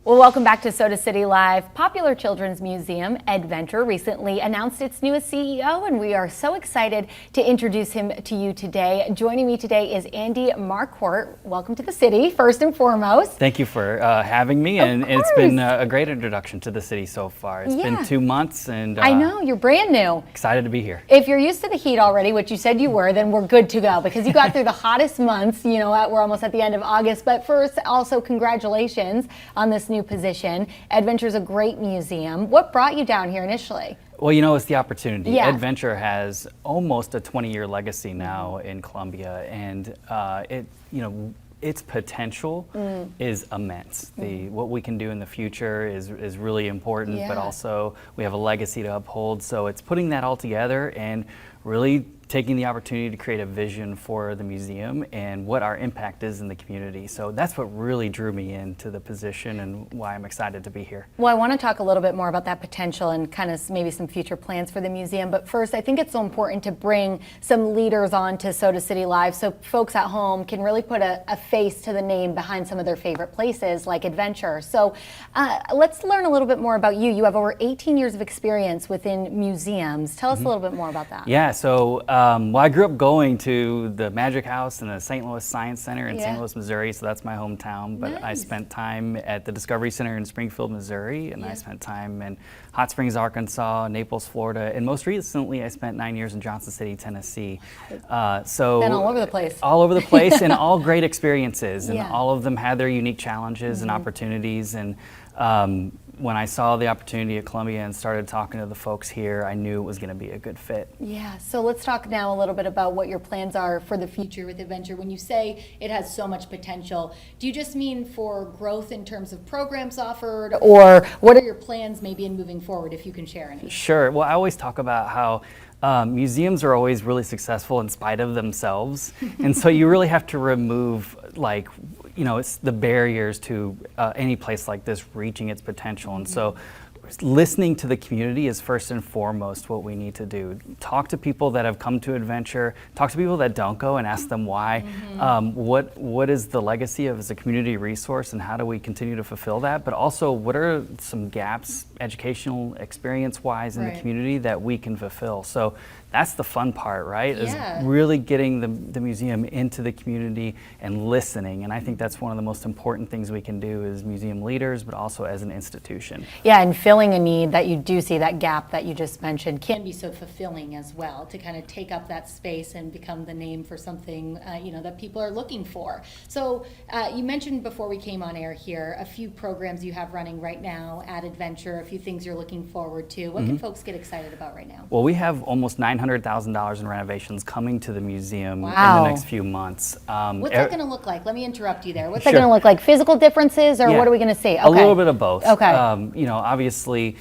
Well, welcome back to Soda City Live. Popular children's museum, EdVenture, recently announced its newest CEO, and we are so excited to introduce him to you today. Joining me today is Andy Marquardt. Welcome to the city, first and foremost. Thank you for having me, and it's been a great introduction to the city so far. It's been 2 months, and I know, you're brand new. Excited to be here. If you're used to the heat already, which you said you were, then we're good to go because you got through the hottest months. You know, we're almost at the end of August. But first, also congratulations on this new position. EdVenture is a great museum. What brought you down here initially? Well, you know, it's the opportunity. Yeah. EdVenture has almost a 20-year legacy now in Columbia, and its potential is immense. What we can do in the future is really important, but also we have a legacy to uphold. So it's putting that all together and really taking the opportunity to create a vision for the museum and what our impact is in the community. So that's what really drew me into the position and why I'm excited to be here. Well, I want to talk a little bit more about that potential and kind of maybe some future plans for the museum. But first, I think it's so important to bring some leaders on to Soda City Live so folks at home can really put a face to the name behind some of their favorite places like EdVenture. So let's learn a little bit more about you. You have over 18 years of experience within museums. Tell us a little bit more about that. Yeah, so well, I grew up going to the Magic House and the St. Louis Science Center in St. Louis, Missouri, so that's my hometown. But I spent time at the Discovery Center in Springfield, Missouri, and I spent time in Hot Springs, Arkansas, Naples, Florida, and most recently I spent 9 years in Johnson City, Tennessee. So been all over the place. All over the place, and all great experiences, and all of them had their unique challenges and opportunities. And when I saw the opportunity at Columbia and started talking to the folks here, I knew it was going to be a good fit. Yeah, so let's talk now a little bit about what your plans are for the future with EdVenture. When you say it has so much potential, do you just mean for growth in terms of programs offered, or what are your plans maybe in moving forward, if you can share any? Sure. Well, I always talk about how museums are always really successful in spite of themselves, and so you really have to remove, like, you know, it's the barriers to any place like this reaching its potential. And so listening to the community is first and foremost what we need to do. Talk to people that have come to EdVenture, talk to people that don't go and ask them why. What is the legacy of as a community resource, and how do we continue to fulfill that? But also, what are some gaps educational experience-wise in the community that we can fulfill? So that's the fun part, right? Is really getting the museum into the community and listening. And I think that's one of the most important things we can do as museum leaders, but also as an institution. Yeah, and filling a need that you do see, that gap that you just mentioned, can be so fulfilling as well, to kind of take up that space and become the name for something that people are looking for. So you mentioned before we came on air here a few programs you have running right now at EdVenture, a few things you're looking forward to. What can folks get excited about right now? Well, we have almost $900,000 in renovations coming to the museum in the next few months. What's that going to look like? Let me interrupt you there. What's that going to look like? Physical differences, or what are we going to see? Okay. A little bit of both. Okay. Obviously,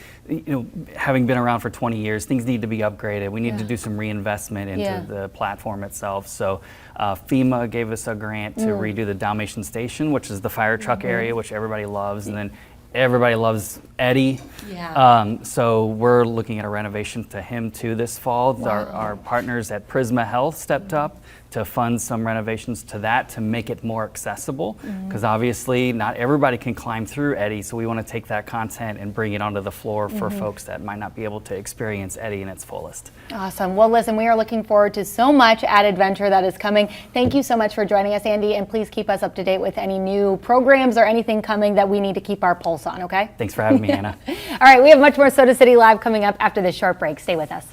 having been around for 20 years, things need to be upgraded. We need to do some reinvestment into the platform itself. So FEMA gave us a grant to redo the Dalmatian Station, which is the fire truck area, which everybody loves, and then everybody loves Eddie. So we're looking at a renovation to him too this fall. Our partners at Prisma Health stepped up to fund some renovations to that to make it more accessible, because obviously not everybody can climb through Eddie, so we want to take that content and bring it onto the floor for folks that might not be able to experience Eddie in its fullest. Awesome. Well, listen, we are looking forward to so much at EdVenture that is coming. Thank you so much for joining us, Andy, and please keep us up to date with any new programs or anything coming that we need to keep our pulse on, okay? Thanks for having me, Hannah. All right, we have much more Soda City Live coming up after this short break. Stay with us.